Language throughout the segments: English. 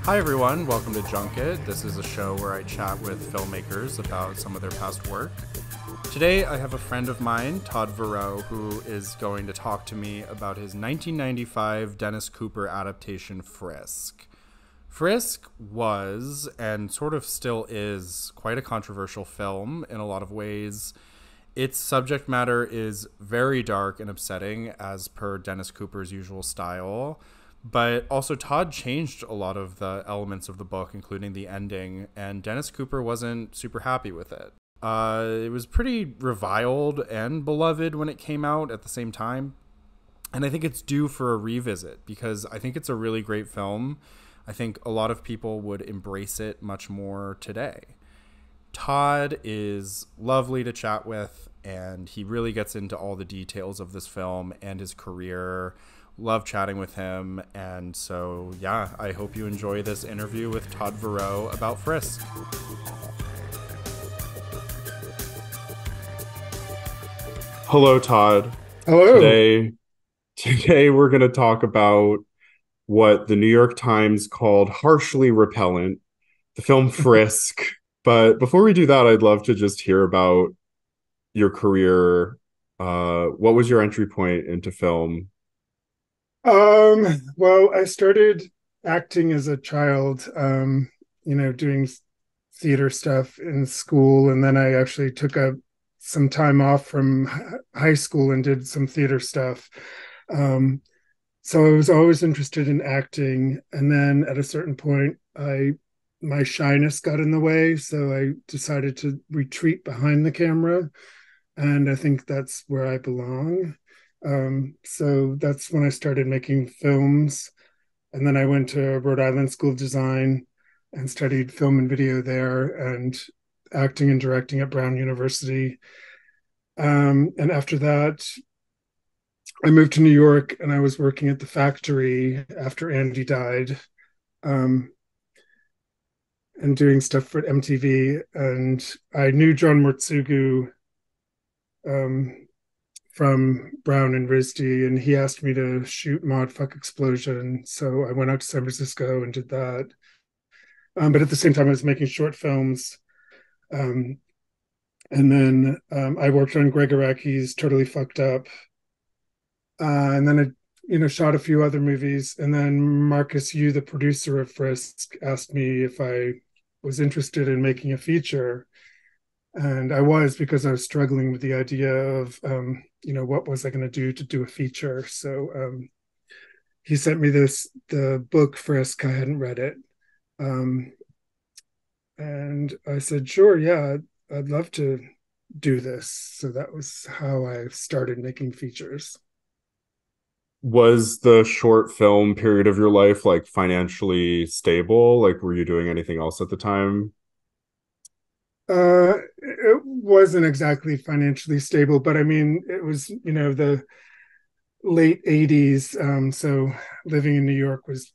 Hi everyone, welcome to Junket. This is a show where I chat with filmmakers about some of their past work. Today I have a friend of mine, Todd Verow, who is going to talk to me about his 1995 Dennis Cooper adaptation Frisk. Frisk was, and sort of still is, quite a controversial film in a lot of ways. Its subject matter is very dark and upsetting, as per Dennis Cooper's usual style. But also, Todd changed a lot of the elements of the book, including the ending, and Dennis Cooper wasn't super happy with it. It was pretty reviled and beloved when it came out at the same time. And I think it's due for a revisit because I think it's a really great film. I think a lot of people would embrace it much more today. Todd is lovely to chat with, and he really gets into all the details of this film and his career. Love chatting with him. And so, yeah, I hope you enjoy this interview with Todd Verow about Frisk. Hello, Todd. Hello. Today we're going to talk about what the New York Times called harshly repellent, the film Frisk. But before we do that, I'd love to just hear about your career. What was your entry point into film? Well, I started acting as a child, doing theater stuff in school, and then I actually took some time off from high school and did some theater stuff. Um, so I was always interested in acting, and then at a certain point, I my shyness got in the way, so I decided to retreat behind the camera, and I think that's where I belong. So that's when I started making films. And then I went to Rhode Island School of Design and studied film and video there and acting and directing at Brown University. And after that, I moved to New York and I was working at the factory after Andy died, um, and doing stuff for MTV. And I knew John Murtsugu, um, from Brown and RISD, and he asked me to shoot Mod Fuck Explosion. So I went out to San Francisco and did that. But at the same time, I was making short films. Um, and then I worked on Greg Araki's Totally Fucked Up. And then I, shot a few other movies. And then Marcus Yu, the producer of Frisk, asked me if I was interested in making a feature. And I was, because I was struggling with the idea of what was I going to do a feature. So he sent me the book Frisk. I hadn't read it, um, and I said, sure, yeah, I'd love to do this. So that was how I started making features. Was the short film period of your life like financially stable? Like, were you doing anything else at the time? It wasn't exactly financially stable, but I mean, it was, the late 80s. So living in New York was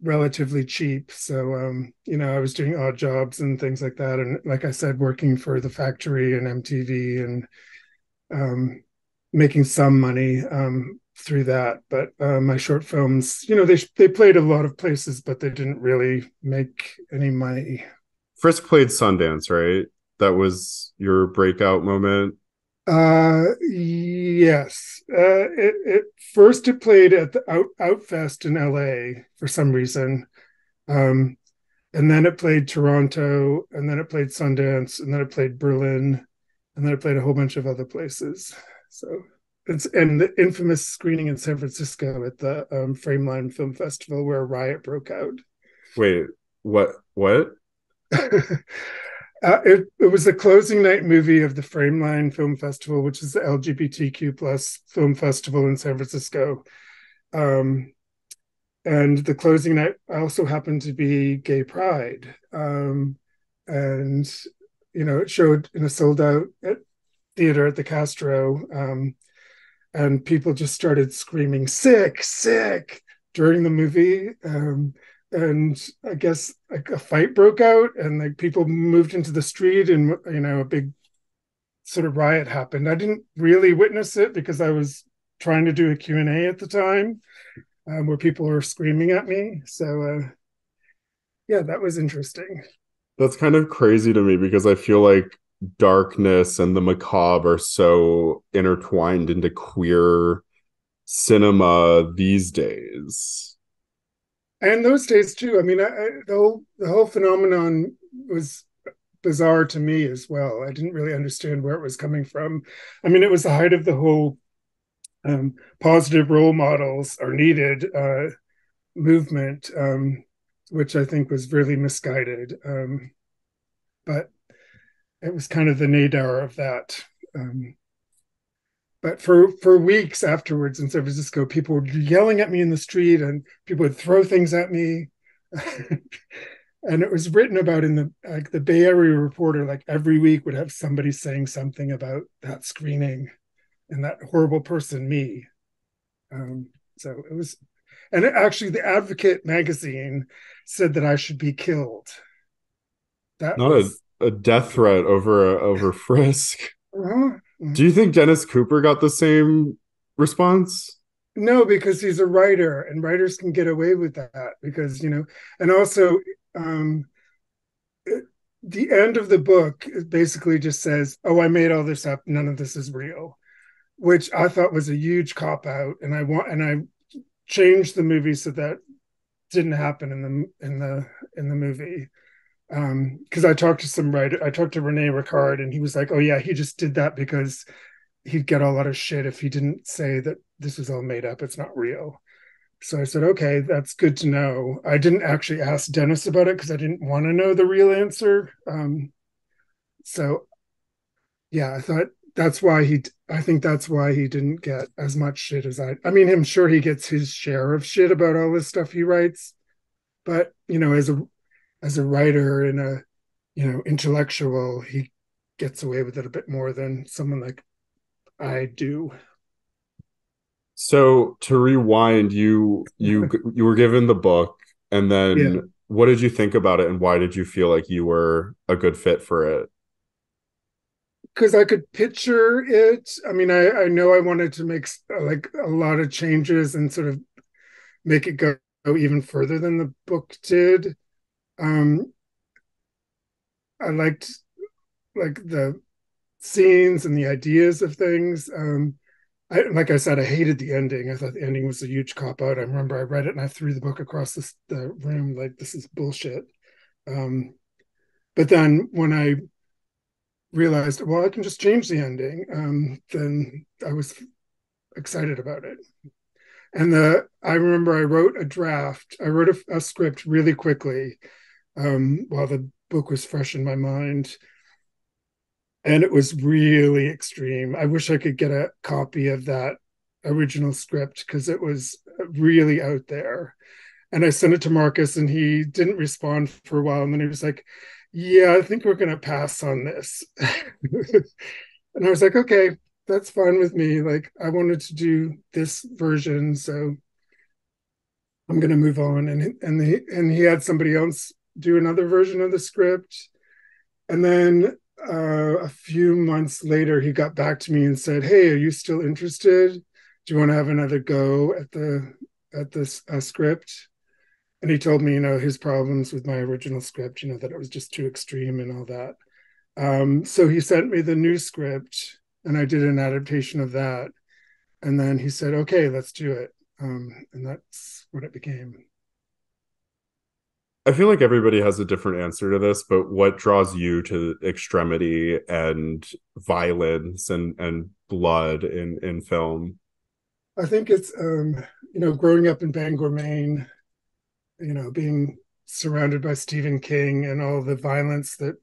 relatively cheap. So, I was doing odd jobs and things like that. And like I said, working for the factory and MTV and um, making some money through that. But my short films, they played a lot of places, but they didn't really make any money. Frisk played Sundance, right? That was your breakout moment. Yes. It first it played at the Outfest in LA for some reason. Um, and then it played Toronto, and then it played Sundance, and then it played Berlin, and then it played a whole bunch of other places. So it's and the infamous screening in San Francisco at the Frameline Film Festival where a riot broke out. Wait, what? It was the closing night movie of the Frameline Film Festival, which is the LGBTQ plus film festival in San Francisco. Um, and the closing night also happened to be Gay Pride. And it showed in a sold out theater at the Castro. And people just started screaming, sick, sick during the movie. And I guess like a fight broke out and like people moved into the street and, a big sort of riot happened. I didn't really witness it because I was trying to do a Q&A at the time, where people were screaming at me. So Yeah, that was interesting. That's kind of crazy to me because I feel like darkness and the macabre are so intertwined into queer cinema these days. And those days too. I mean, the whole phenomenon was bizarre to me as well. I didn't really understand where it was coming from. I mean, it was the height of the whole positive role models are needed movement, which I think was really misguided. But it was kind of the nadir of that. But for weeks afterwards in San Francisco, people were yelling at me in the street, and people would throw things at me. And it was written about in the Bay Area Reporter. Like every week would have somebody saying something about that screening and that horrible person, me. Um, so it was, and actually, the Advocate magazine said that I should be killed. That Not was a death threat over Frisk. uh, Do you think Dennis Cooper got the same response? no, because he's a writer, and writers can get away with that because and also um, the end of the book basically just says, "Oh, I made all this up. None of this is real," which I thought was a huge cop out, and I changed the movie so that didn't happen in the movie. Because I talked to some writer, I talked to Rene Ricard, and he was like, "Oh yeah, he just did that because he'd get a lot of shit if he didn't say that this was all made up. It's not real." So I said, "Okay, that's good to know." I didn't actually ask Dennis about it because I didn't want to know the real answer. So yeah, I think that's why he didn't get as much shit as I mean, I'm sure he gets his share of shit about all this stuff he writes, but as a writer and a intellectual, he gets away with it a bit more than someone like I do. So to rewind, you were given the book, and Yeah, then what did you think about it, and why did you feel like you were a good fit for it? because I could picture it. I mean, I know I wanted to make like a lot of changes and sort of make it go even further than the book did. Um, I liked like the scenes and the ideas of things. Like I said, I hated the ending. I thought the ending was a huge cop out. I remember I read it and I threw the book across the room like this is bullshit. Um, but then when I realized, well, I can just change the ending, then I was excited about it. And I remember I wrote a draft. I wrote a script really quickly while the book was fresh in my mind, and it was really extreme. I wish I could get a copy of that original script because it was really out there. And I sent it to Marcus, and he didn't respond for a while. And then he was like, "Yeah, I think we're going to pass on this." And I was like, "Okay, that's fine with me. Like, I wanted to do this version, so I'm going to move on." And he had somebody else do another version of the script. And then a few months later, he got back to me and said, "Hey, are you still interested? Do you want to have another go at this script?" And he told me, his problems with my original script, that it was just too extreme and all that. So he sent me the new script, and I did an adaptation of that. And then he said, "Okay, let's do it." And that's what it became. I feel like everybody has a different answer to this, but what draws you to extremity and violence and blood in film? I think it's, growing up in Bangor, Maine, being surrounded by Stephen King and all the violence that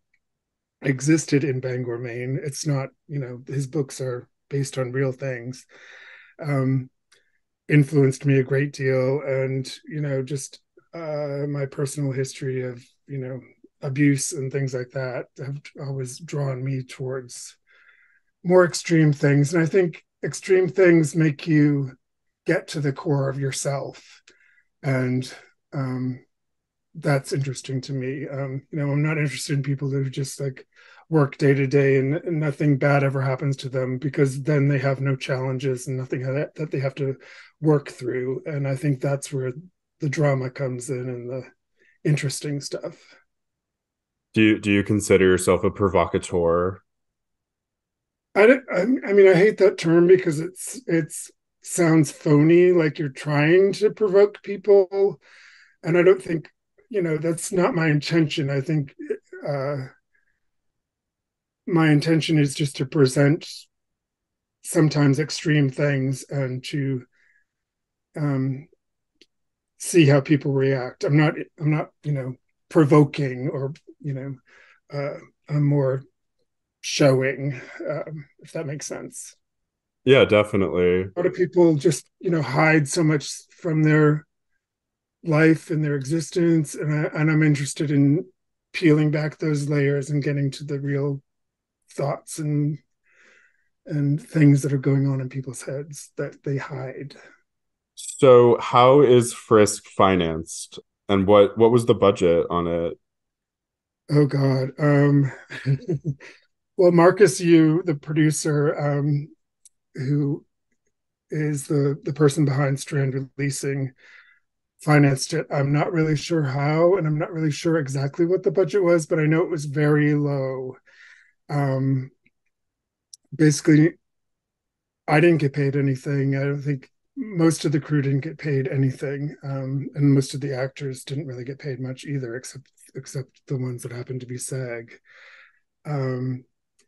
existed in Bangor, Maine. It's not, his books are based on real things. Um, Influenced me a great deal, and just my personal history of abuse and things like that have always drawn me towards more extreme things. And I think extreme things make you get to the core of yourself, and um, that's interesting to me. I'm not interested in people who just like work day to day and nothing bad ever happens to them, because then they have no challenges and nothing that they have to work through. And I think that's where the drama comes in, and interesting stuff. Do you consider yourself a provocateur? I mean, I hate that term because it's sounds phony, like you're trying to provoke people, and I don't think, that's not my intention. I think uh, my intention is just to present sometimes extreme things and to um, see how people react. I'm not provoking or I'm more showing, if that makes sense. Yeah, definitely. A lot of people just hide so much from their life and their existence, and I'm interested in peeling back those layers and getting to the real thoughts and things that are going on in people's heads that they hide. So how is Frisk financed? And what was the budget on it? Oh God. Well, Marcus Yu, the producer, who is the person behind Strand Releasing, financed it. I'm not really sure how, and I'm not really sure exactly what the budget was, but I know it was very low. Um, Basically, I didn't get paid anything. I don't think most of the crew didn't get paid anything, and most of the actors didn't really get paid much either, except the ones that happened to be SAG. Um,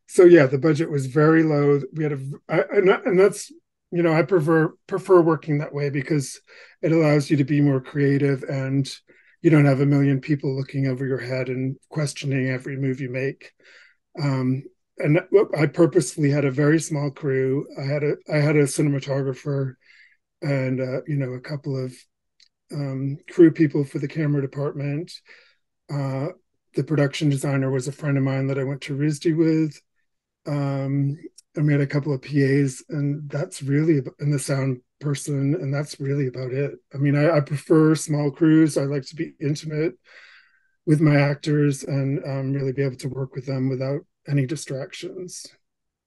so yeah, the budget was very low. We had and that's I prefer working that way because it allows you to be more creative and you don't have a million people looking over your head and questioning every move you make. Um, and I purposefully had a very small crew. I had a cinematographer and a couple of crew people for the camera department. Uh, the production designer was a friend of mine that I went to RISD with. And we had a couple of PAs, and and the sound person, and that's really about it. I mean, I prefer small crews. I like to be intimate with my actors and really be able to work with them without any distractions.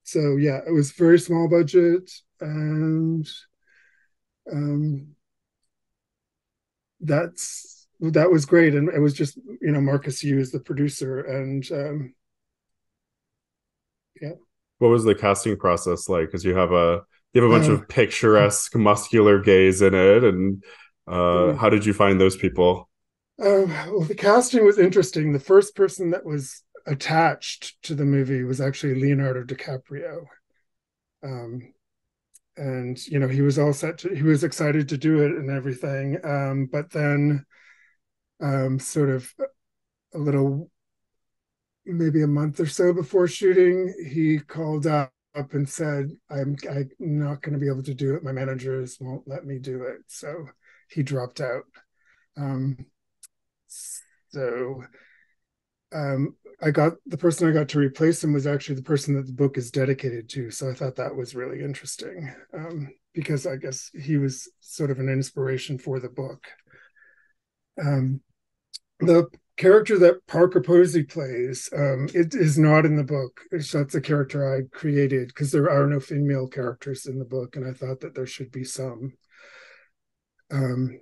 So yeah, it was very small budget, and um, that was great. And it was just Marcus Yu is the producer, and yeah. What was the casting process like? Because you have a bunch Uh, of picturesque muscular gays in it, and uh, how did you find those people? well, the casting was interesting. The first person that was attached to the movie was actually Leonardo DiCaprio. Um, and he was he was excited to do it and everything. But then sort of a little, maybe a month or so before shooting, he called up and said, I'm not going to be able to do it. My managers won't let me do it. So he dropped out. Um, so I got the person I got to replace him was actually the person that the book is dedicated to. So I thought that was really interesting, because I guess he was sort of an inspiration for the book. Um, the character that Parker Posey plays, it is not in the book. That's a character I created because there are no female characters in the book, and I thought that there should be some. Um,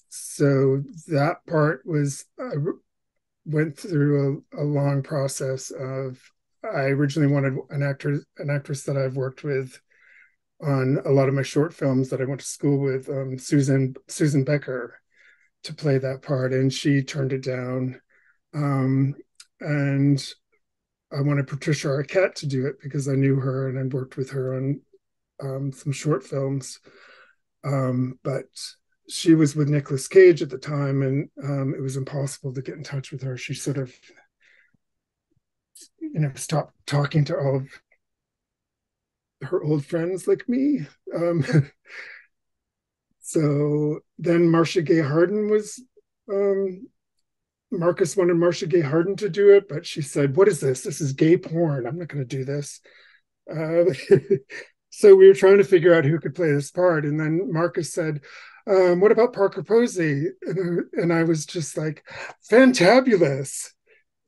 so that part was went through a long process of. I originally wanted an actress that I've worked with on a lot of my short films that I went to school with, Susan Becker, to play that part, and she turned it down. And I wanted Patricia Arquette to do it because I knew her and I worked with her on some short films. But she was with Nicolas Cage at the time, and it was impossible to get in touch with her. She sort of, stopped talking to all of her old friends like me. Um, so then Marcia Gay Harden was um, Marcus wanted Marcia Gay Harden to do it, but she said, "What is this? This is gay porn. I'm not going to do this." Uh, so we were trying to figure out who could play this part, and then Marcus said, "What about Parker Posey?" And I was just like, "Fantabulous!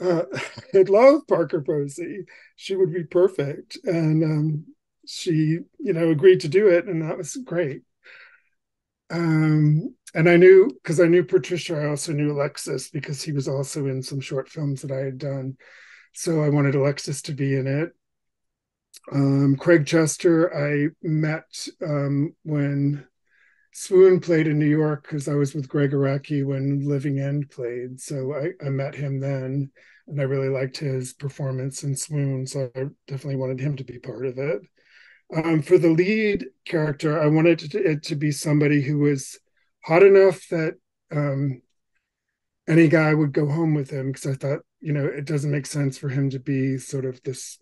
I'd love Parker Posey. She would be perfect." And she, agreed to do it, and that was great. And I knew, because I knew Patricia, I also knew Alexis because he was also in some short films that I had done. So I wanted Alexis to be in it. Craig Chester, I met when Swoon played in New York because I was with Greg Araki when Living End played. So I met him then, and I really liked his performance in Swoon. So I definitely wanted him to be part of it. For the lead character, I wanted it to be somebody who was hot enough that any guy would go home with him because I thought, it doesn't make sense for him to be sort of this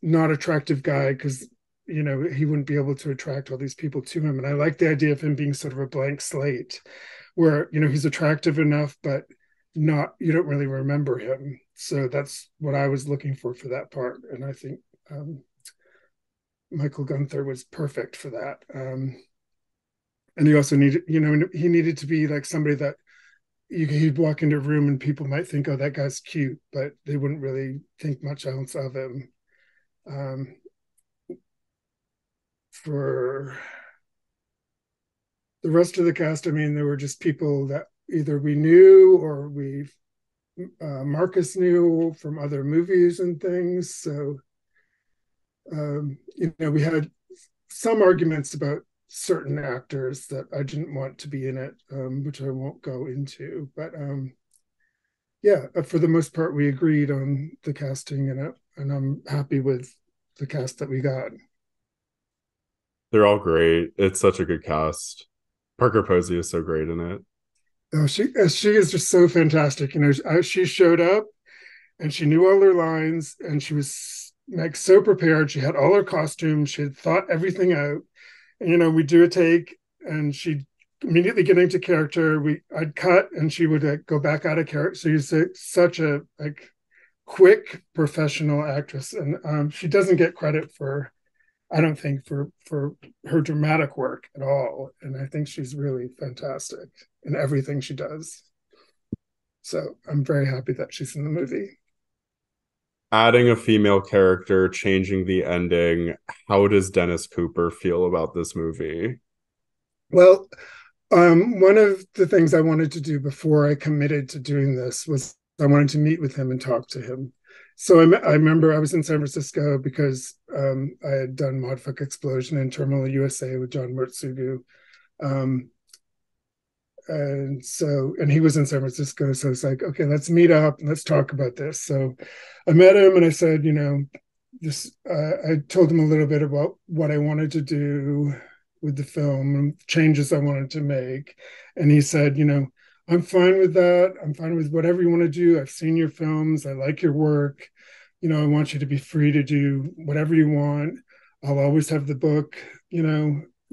not attractive guy because he wouldn't be able to attract all these people to him. And I like the idea of him being sort of a blank slate where he's attractive enough but not, you don't really remember him. So that's what I was looking for that part. And I think Michael Gunther was perfect for that. And he also needed, he needed to be like somebody that he'd walk into a room and people might think, oh, that guy's cute, but they wouldn't really think much else of him. For the rest of the cast, I mean, there were just people that either we knew or Marcus knew from other movies and things. So, we had some arguments about certain actors that I didn't want to be in it, which I won't go into. But yeah, for the most part, we agreed on the casting, and I'm happy with the cast that we got. They're all great. It's such a good cast. Parker Posey is so great in it. Oh, she is just so fantastic. She showed up and she knew all her lines and she was like so prepared. She had all her costumes. She had thought everything out. And, we do a take and she'd immediately get into character. I'd cut and she would go back out of character. So she's such a quick professional actress, and she doesn't get credit for, I don't think, for her dramatic work at all. And I think she's really fantastic in everything she does. So I'm very happy that she's in the movie. Adding a female character, changing the ending. How does Dennis Cooper feel about this movie? Well, one of the things I wanted to do before I committed to doing this was I wanted to meet with him and talk to him. So I remember I was in San Francisco because I had done Modfuck Explosion in Terminal USA with John Murtsugu. And he was in San Francisco. So it's like, okay, let's meet up and let's talk about this. So I met him and I said, I told him a little bit about what I wanted to do with the film and changes I wanted to make. And he said, I'm fine with that. I'm fine with whatever you want to do. I've seen your films. I like your work. I want you to be free to do whatever you want. I'll always have the book,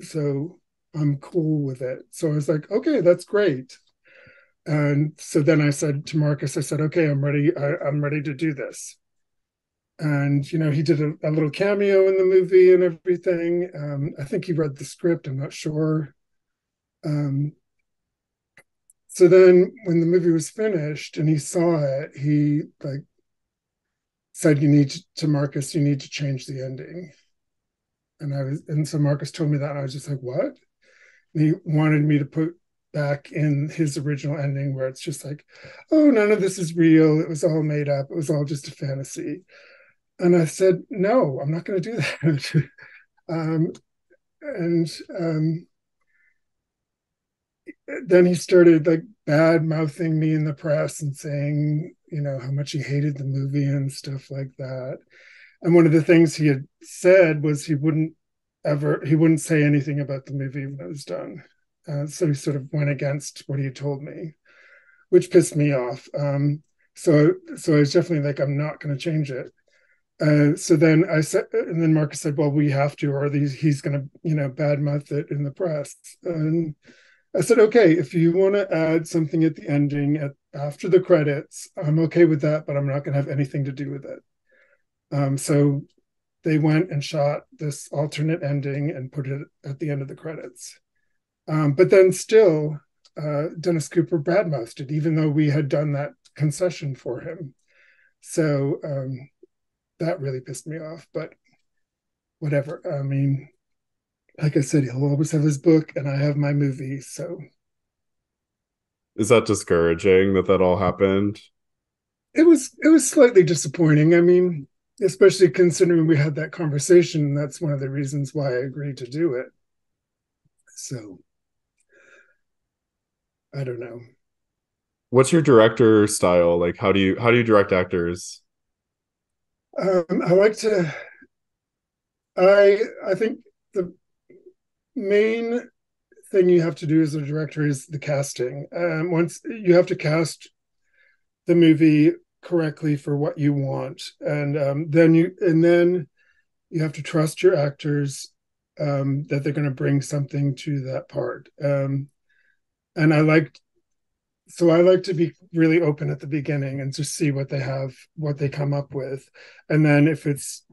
so I'm cool with it. So I was like, okay, that's great. And so then I said to Marcus, I said, okay, I'm ready. I'm ready to do this. And, he did a little cameo in the movie and everything. I think he read the script. I'm not sure. So then when the movie was finished and he saw it, he said, to Marcus, you need to change the ending. And so Marcus told me that, and I was just like, what? And he wanted me to put back in his original ending where it's just like, oh, none of this is real. It was all made up. It was all just a fantasy. And I said, no, I'm not going to do that. and then he started bad mouthing me in the press and saying, how much he hated the movie and stuff like that. And one of the things he had said was he wouldn't say anything about the movie when it was done. So he sort of went against what he had told me, which pissed me off. So I was definitely like, I'm not going to change it. So then I said, and then Marcus said, well, we have to, or he's going to, badmouth it in the press. And I said, okay, if you want to add something at the ending after the credits, I'm okay with that, but I'm not going to have anything to do with it. So they went and shot this alternate ending and put it at the end of the credits. But then still, Dennis Cooper badmouthed it, even though we had done that concession for him. So that really pissed me off, but whatever. I mean, like I said, he'll always have his book, and I have my movie. So Is that discouraging that that all happened? it was slightly disappointing. I mean, especially considering we had that conversation. That's one of the reasons why I agreed to do it. So I don't know. What's your director style? Like how do you direct actors? I like to. I think the main thing you have to do as a director is the casting. Once you have to cast the movie correctly for what you want, and then you have to trust your actors, that they're going to bring something to that part. And I like to be really open at the beginning and just see what they have, what they come up with, and then if it's,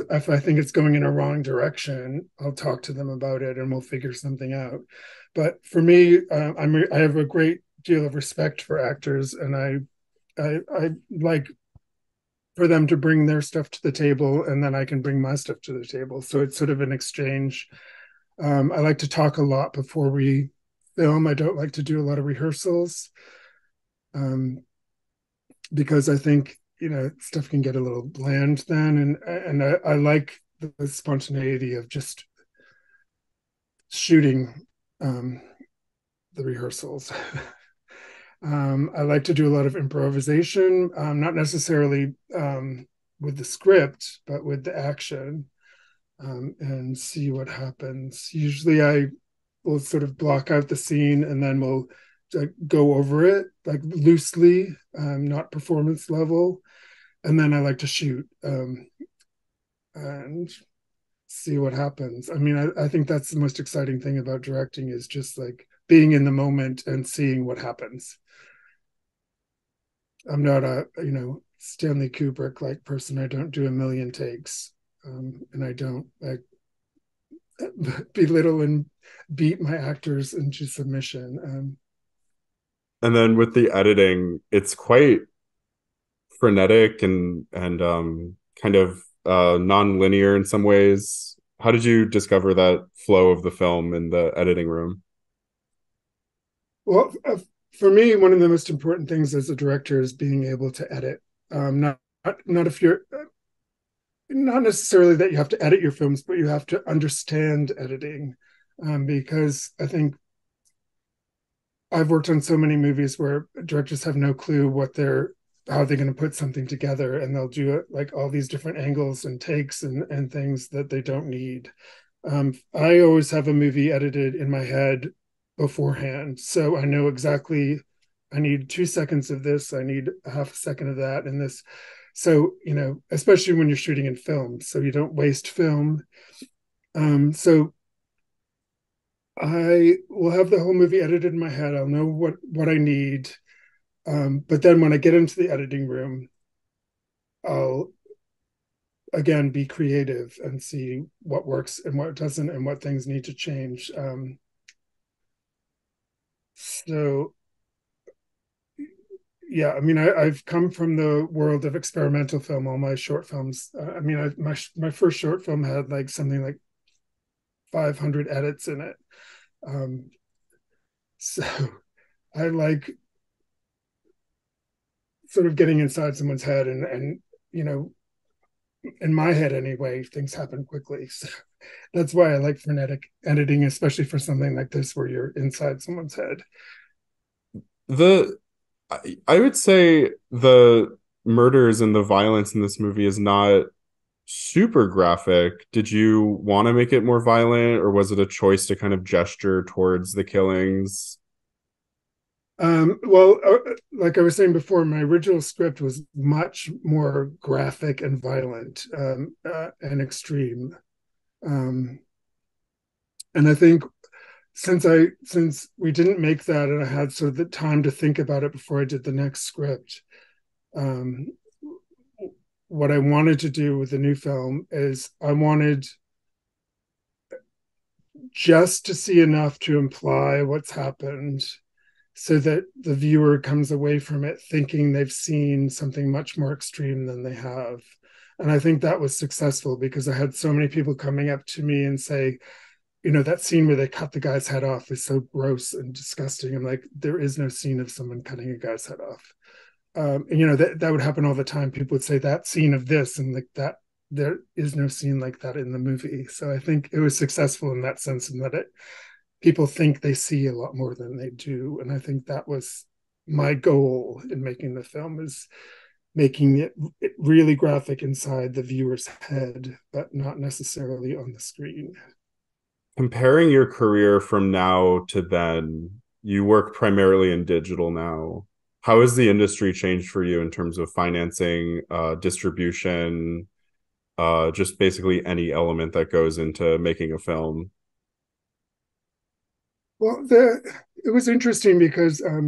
if I think it's going in a wrong direction, I'll talk to them about it and we'll figure something out. But for me, I have a great deal of respect for actors, and I like for them to bring their stuff to the table, and then I can bring my stuff to the table. So it's sort of an exchange. I like to talk a lot before we film. I don't like to do a lot of rehearsals, um, because I think stuff can get a little bland then, and I like the spontaneity of just shooting, um, the rehearsals. I like to do a lot of improvisation, not necessarily, with the script, but with the action, and see what happens. Usually, I will sort of block out the scene and then we'll go over it like loosely, not performance level, and then I like to shoot, and see what happens. I mean, I think that's the most exciting thing about directing is just like being in the moment and seeing what happens. I'm not a Stanley Kubrick like person. I don't do a million takes, and I don't like belittle and beat my actors into submission. And then with the editing, it's quite frenetic and kind of non-linear in some ways. How did you discover that flow of the film in the editing room? Well, for me, one of the most important things as a director is being able to edit. Not if you're not necessarily that you have to edit your films, but you have to understand editing, because I think I've worked on so many movies where directors have no clue how they're going to put something together, and they'll do it like all these different angles and takes and things that they don't need. I always have a movie edited in my head beforehand, so I know exactly I need 2 seconds of this, I need a half a second of that, and this. So especially when you're shooting in film, so you don't waste film. So I will have the whole movie edited in my head. I'll know what I need. But then when I get into the editing room, I'll again be creative and see what works and what doesn't and what things need to change. So yeah, I mean, I've come from the world of experimental film. All my short films. I mean, my first short film had like something like 500 edits in it. Um, so I like sort of getting inside someone's head, and you know in my head anyway, things happen quickly. So that's why I like frenetic editing, especially for something like this where you're inside someone's head. The I would say the murders and the violence in this movie is not super graphic. Did you want to make it more violent, or was it a choice to kind of gesture towards the killings? Well, like I was saying before, my original script was much more graphic and violent, and extreme. Um, and I think since we didn't make that, and I had sort of the time to think about it before I did the next script, um, what I wanted to do with the new film is I wanted just to see enough to imply what's happened so that the viewer comes away from it thinking they've seen something much more extreme than they have. And I think that was successful because I had so many people coming up to me and say, that scene where they cut the guy's head off is so gross and disgusting. I'm like, there is no scene of someone cutting a guy's head off. And that would happen all the time. People would say that scene of this, and like that, there is no scene like that in the movie. So I think it was successful in that sense, in that people think they see a lot more than they do. And I think that was my goal in making the film, is making it really graphic inside the viewer's head, but not necessarily on the screen. Comparing your career from now to then, you work primarily in digital now. How has the industry changed for you in terms of financing, distribution, just basically any element that goes into making a film? Well, it was interesting because I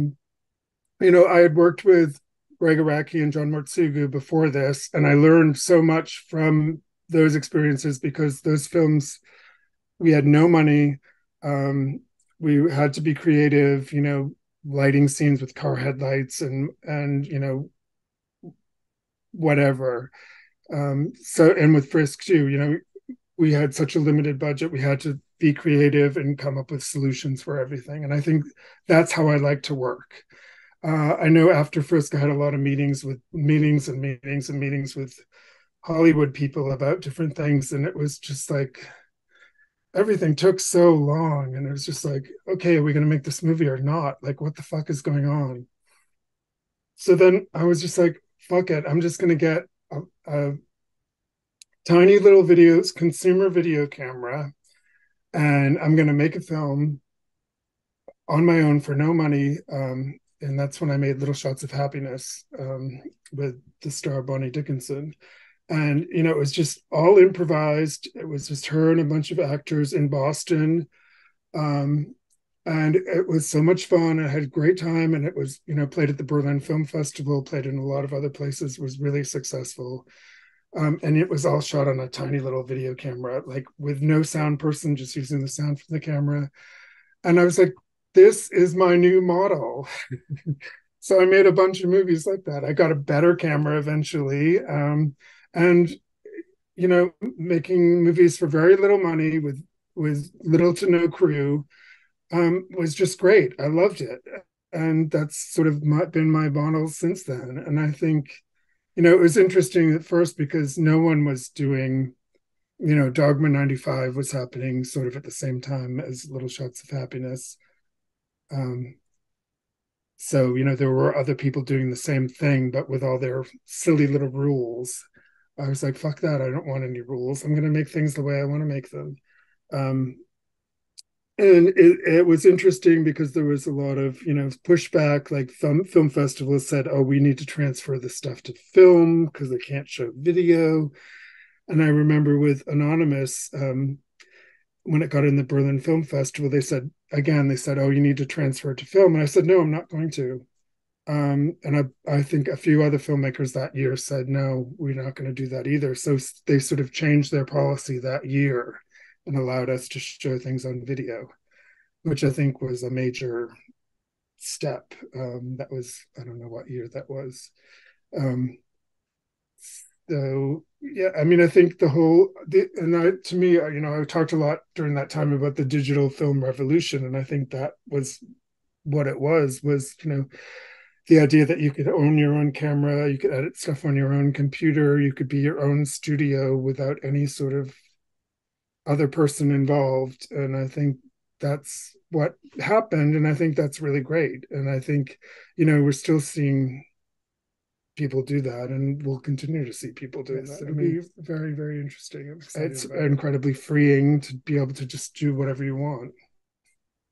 had worked with Greg Araki and John Mortsugu before this, and I learned so much from those experiences, because those films, we had no money. We had to be creative, lighting scenes with car headlights and whatever. And with Frisk too, we had such a limited budget. We had to be creative and come up with solutions for everything. And I think that's how I like to work. I know after Frisk, I had a lot of meetings with Hollywood people about different things. And it was just like, everything took so long. And it was just like, okay, are we going to make this movie or not? Like, what the fuck is going on? So then I was just like, fuck it. I'm just going to get a tiny little consumer video camera, and I'm going to make a film on my own for no money. And that's when I made Little Shots of Happiness, with the star Bonnie Dickinson. And, it was just all improvised. It was just her and a bunch of actors in Boston. And it was so much fun. I had a great time. And it was, played at the Berlin Film Festival, played in a lot of other places, was really successful. And it was all shot on a tiny little video camera, like with no sound person, just using the sound from the camera. And I was like, this is my new model. So I made a bunch of movies like that. I got a better camera eventually. And, making movies for very little money with little to no crew, was just great. I loved it. And that's sort of been my model since then. And I think, it was interesting at first because no one was doing, Dogma 95 was happening sort of at the same time as Little Shots of Happiness. So, there were other people doing the same thing, but with all their silly little rules. I was like, fuck that. I don't want any rules. I'm going to make things the way I want to make them. And it was interesting because there was a lot of, pushback, like film festivals said, oh, we need to transfer this stuff to film because they can't show video. And I remember with Anonymous, when it got in the Berlin Film Festival, they said, oh, you need to transfer it to film. And I said, no, I'm not going to. And I think a few other filmmakers that year said, no, we're not going to do that either. So they sort of changed their policy that year and allowed us to show things on video, which I think was a major step. That was, I don't know what year that was. So yeah, I mean, I think to me, I talked a lot during that time about the digital film revolution, and I think that was what it was, the idea that you could own your own camera, you could edit stuff on your own computer, you could be your own studio without any sort of other person involved. And I think that's what happened. And I think that's really great. And I think, we're still seeing people do that, and we'll continue to see people doing that. It'll be very, very interesting. It's incredibly freeing to be able to just do whatever you want.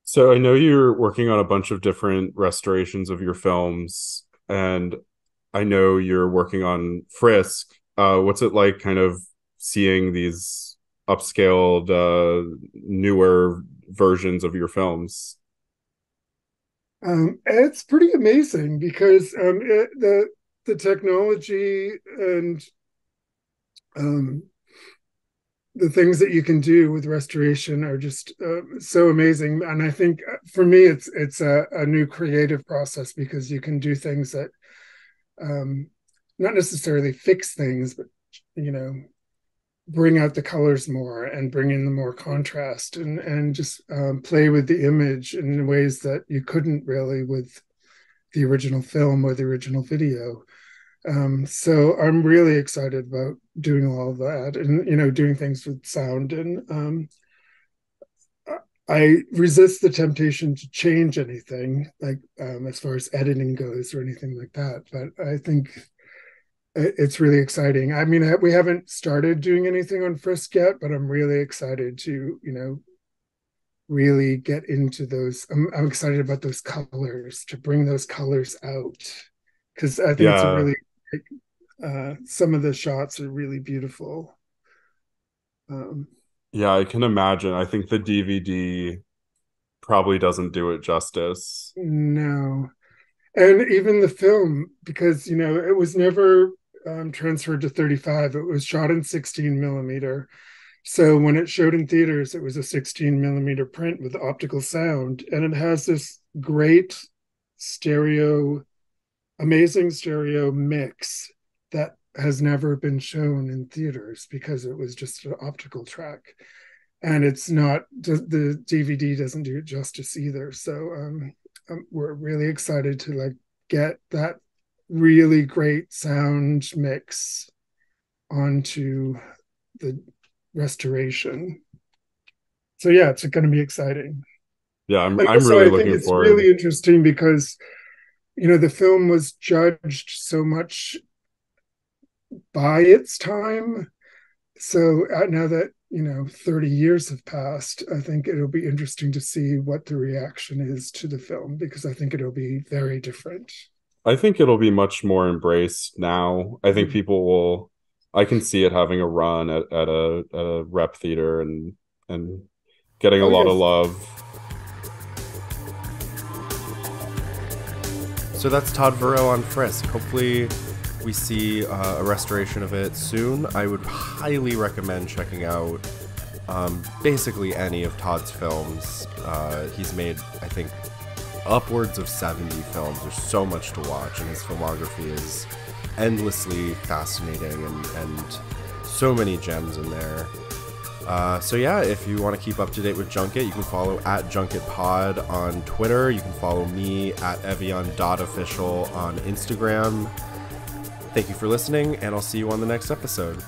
So I know you're working on a bunch of different restorations of your films, and I know you're working on Frisk. What's it like kind of seeing these upscaled, newer versions of your films? It's pretty amazing because the technology and the things that you can do with restoration are just so amazing. And I think for me, it's a new creative process because you can do things that not necessarily fix things, but bring out the colors more and bring in the more contrast and just play with the image in ways that you couldn't really with the original film or the original video. So I'm really excited about doing all of that and doing things with sound. And I resist the temptation to change anything, like as far as editing goes or anything like that. But I think it's really exciting. I mean, we haven't started doing anything on Frisk yet, but I'm really excited to, really get into those. I'm excited about those colors, to bring those colors out, because I think it's a really, some of the shots are really beautiful. Yeah, I can imagine. I think the DVD probably doesn't do it justice. No. And even the film, because, it was never transferred to 35. It was shot in 16 millimeter. So when it showed in theaters, it was a 16 millimeter print with optical sound. And it has this great amazing stereo mix that has never been shown in theaters because it was just an optical track. And it's not, the DVD doesn't do it justice either. So we're really excited to get that really great sound mix onto the restoration. So yeah, it's going to be exciting. Yeah, I'm also, really I think looking it's forward. really interesting because the film was judged so much by its time. So now that 30 years have passed, I think it'll be interesting to see what the reaction is to the film, because I think it'll be very different. I think it'll be much more embraced now. I think people will. I can see it having a run at a rep theater and getting a lot of love. So that's Todd Verow on Frisk. Hopefully we see a restoration of it soon. I would highly recommend checking out basically any of Todd's films. He's made, I think, upwards of 70 films. There's so much to watch, and his filmography is endlessly fascinating and so many gems in there. So yeah, if you want to keep up to date with Junket, you can follow at JunketPod on Twitter. You can follow me at Evian.official on Instagram. Thank you for listening, and I'll see you on the next episode.